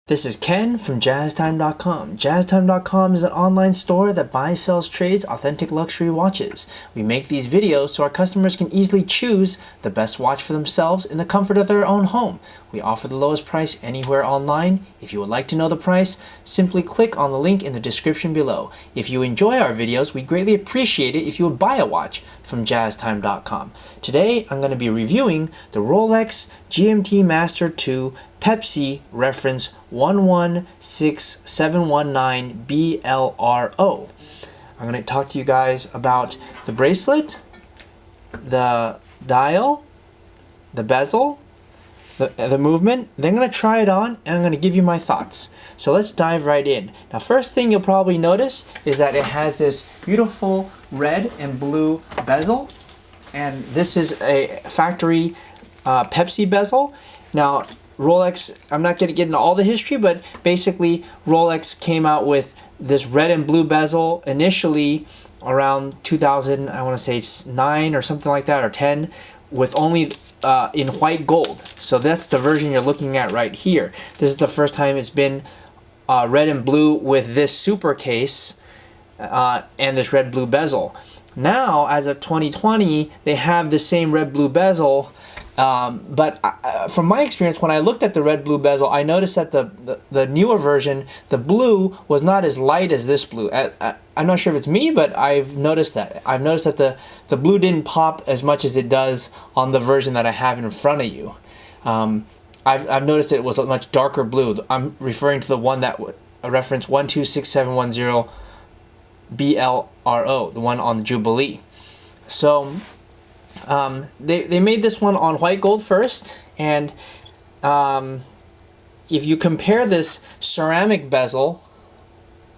This is Ken from JazzTime.com. JazzTime.com is an online store that buys, sells, trades authentic luxury watches. We make these videos so our customers can easily choose the best watch for themselves in the comfort of their own home. We offer the lowest price anywhere online. If you would like to know the price, simply click on the link in the description below. If you enjoy our videos, we'd greatly appreciate it if you would buy a watch from JazzTime.com. Today, I'm going to be reviewing the Rolex GMT Master 2 Pepsi reference 116719BLRO. I'm going to talk to you guys about the bracelet, the dial, the bezel, the movement. Then I'm going to try it on and I'm going to give you my thoughts. So let's dive right in. Now, first thing you'll probably notice is that it has this beautiful red and blue bezel, and this is a factory Pepsi bezel. Now, Rolex, I'm not going to get into all the history, but basically Rolex came out with this red and blue bezel initially around 2000, I want to say 9 or something like that, or 10, with only in white gold. So that's the version you're looking at right here. This is the first time it's been red and blue with this super case and this red blue bezel. Now, as of 2020, they have the same red blue bezel. But from my experience, when I looked at the red blue bezel, I noticed that the newer version, the blue, was not as light as this blue. I'm not sure if it's me, but I've noticed that. I've noticed that the blue didn't pop as much as it does on the version that I have in front of you. I've noticed it was a much darker blue. I'm referring to the one that reference 126710 BLRO, the one on the Jubilee. So they made this one on white gold first, and if you compare this ceramic bezel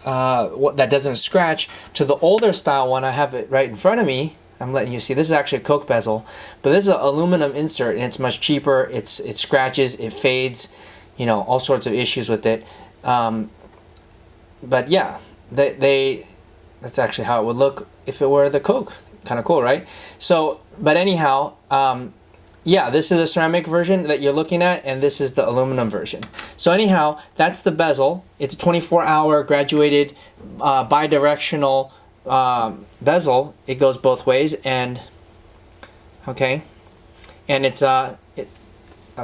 that doesn't scratch to the older style one, I have it right in front of me. I'm letting you see. This is actually a Coke bezel, but this is an aluminum insert, and it's much cheaper. It scratches, it fades, all sorts of issues with it. But yeah, that's actually how it would look if it were the Coke. Kind of cool, right? So, but anyhow, yeah, this is the ceramic version that you're looking at, and this is the aluminum version. So anyhow, that's the bezel. It's a 24-hour graduated bidirectional bezel. It goes both ways, and okay, and it's a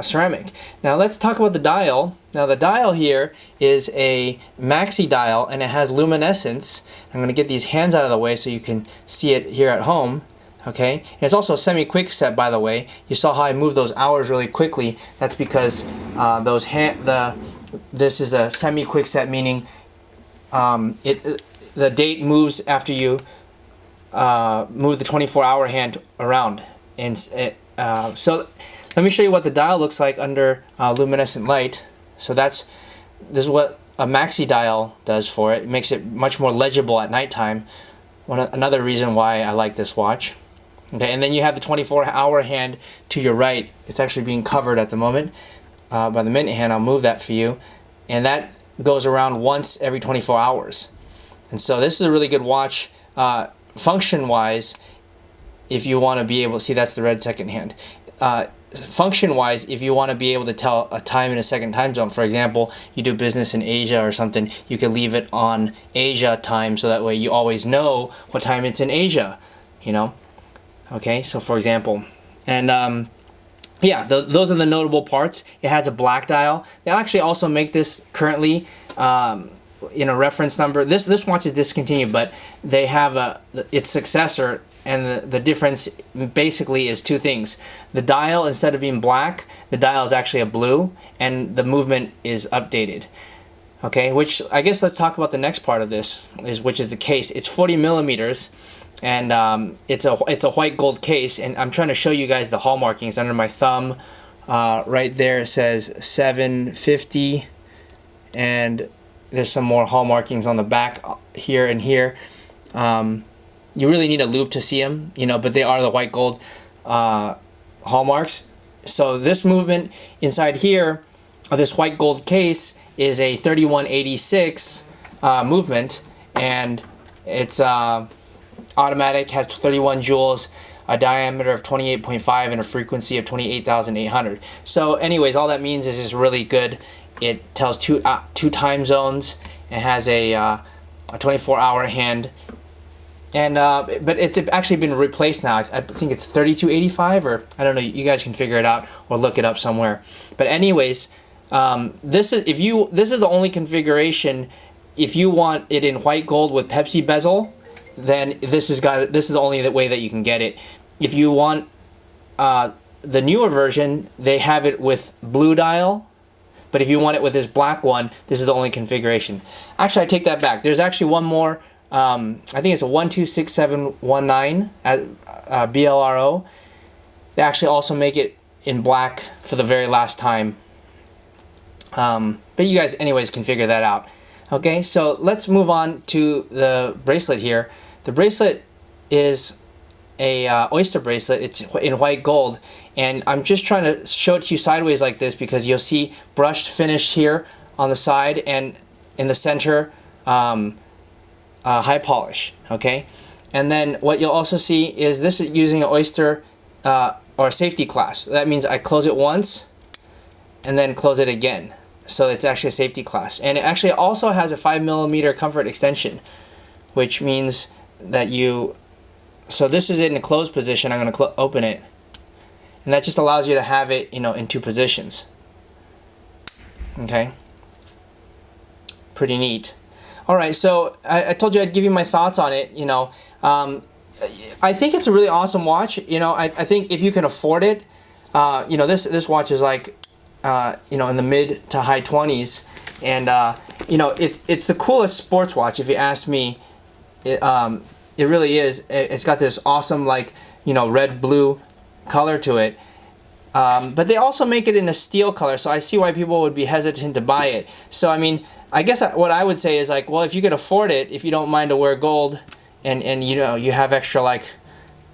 ceramic. Now let's talk about the dial. Now the dial here is a maxi dial, and it has luminescence. I'm going to get these hands out of the way so you can see it here at home. Okay, and it's also a semi-quick set, by the way. You saw how I moved those hours really quickly. That's because this is a semi-quick set, meaning the date moves after you move the 24-hour hand around. And so let me show you what the dial looks like under luminescent light. So this is what a maxi dial does for it. It makes it much more legible at nighttime. Another reason why I like this watch. Okay, and then you have the 24-hour hand to your right. It's actually being covered at the moment by the minute hand. I'll move that for you, and that goes around once every 24 hours. And so this is a really good watch function-wise. If you want to be able to see, that's the red second hand. Function-wise, if you want to be able to tell a time in a second time zone, for example, you do business in Asia or something, you can leave it on Asia time, so that way you always know what time it's in Asia, Okay, so for example, and yeah, those are the notable parts. It has a black dial. They actually also make this currently in a reference number. This watch is discontinued, but they have its successor. And the difference basically is two things. The dial, instead of being black, the dial is actually a blue, and the movement is updated. Okay, which I guess let's talk about the next part of this, which is the case. It's 40 millimeters, and it's a white gold case, and I'm trying to show you guys the hallmarkings under my thumb. Right there it says 750, and there's some more hallmarkings on the back here and here. You really need a loupe to see them, but they are the white gold hallmarks. So this movement inside here of this white gold case is a 3186 movement, and it's automatic, has 31 joules, a diameter of 28.5, and a frequency of 28,800. So anyways, all that means is it's really good It tells two time zones. It has a 24-hour hand, and but it's actually been replaced now. I think it's 3285, or I don't know. You guys can figure it out or look it up somewhere. But anyways, this is the only configuration. If you want it in white gold with Pepsi bezel, then this is the only way that you can get it. If you want the newer version, they have it with blue dial. But if you want it with this black one, this is the only configuration. Actually, I take that back. There's actually one more. I think it's a 126719 at BLRO. They actually also make it in black for the very last time. But you guys, anyways, can figure that out. Okay, so let's move on to the bracelet here. The bracelet is a oyster bracelet. It's in white gold, and I'm just trying to show it to you sideways like this because you'll see brushed finish here on the side, and in the center high polish. Okay, and then what you'll also see is this is using an oyster or safety class. That means I close it once and then close it again, so it's actually a safety class. And it actually also has a 5mm comfort extension, which means that so this is in a closed position. I'm going to open it, and that just allows you to have it, in two positions. Okay, pretty neat. All right, so I told you I'd give you my thoughts on it. I think it's a really awesome watch. I think if you can afford it, this watch is like, in the mid to high 20s, and it's the coolest sports watch if you ask me. It really is. It's got this awesome, like, red blue color to it. But they also make it in a steel color, so I see why people would be hesitant to buy it. So, I mean, I guess what I would say is, like, well, if you can afford it, if you don't mind to wear gold, and you have extra, like,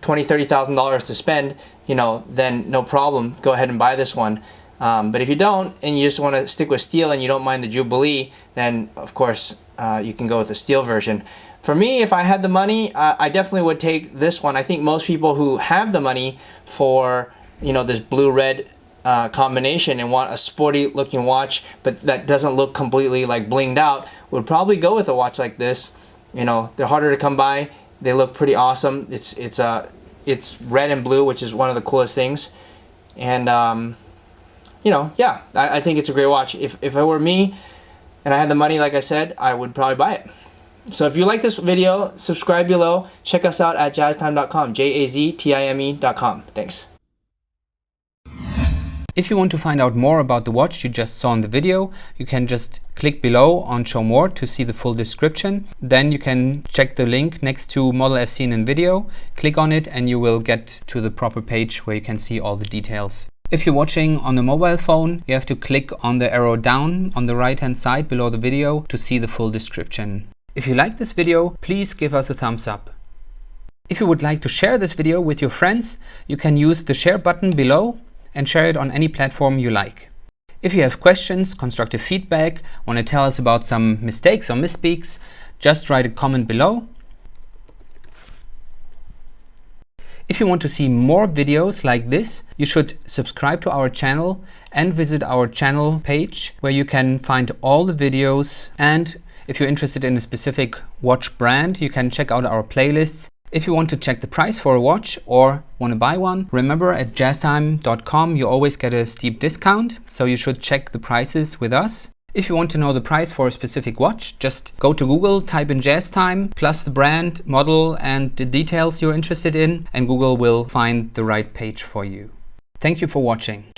$20,000, $30,000 to spend, then no problem. Go ahead and buy this one. But if you don't, and you just want to stick with steel and you don't mind the Jubilee, then, of course, you can go with the steel version. For me, if I had the money, I definitely would take this one. I think most people who have the money for, this blue-red combination and want a sporty looking watch, but that doesn't look completely like blinged out, would probably go with a watch like this. They're harder to come by. They look pretty awesome. It's red and blue, which is one of the coolest things. And yeah, I think it's a great watch. If it were me and I had the money, like I said, I would probably buy it. So if you like this video, subscribe below. Check us out at jazztime.com, JAZTIME.com. Thanks. If you want to find out more about the watch you just saw in the video, you can just click below on Show More to see the full description. Then you can check the link next to model as seen in video, click on it, and you will get to the proper page where you can see all the details. If you're watching on a mobile phone, you have to click on the arrow down on the right hand side below the video to see the full description. If you like this video, please give us a thumbs up. If you would like to share this video with your friends, you can use the share button below and share it on any platform you like. If you have questions, constructive feedback, want to tell us about some mistakes or misspeaks, just write a comment below. If you want to see more videos like this, you should subscribe to our channel and visit our channel page where you can find all the videos. And if you're interested in a specific watch brand, you can check out our playlists. If you want to check the price for a watch or want to buy one, remember at jazztime.com you always get a steep discount, so you should check the prices with us. If you want to know the price for a specific watch, just go to Google, type in JazzTime, plus the brand, model, and the details you're interested in, and Google will find the right page for you. Thank you for watching.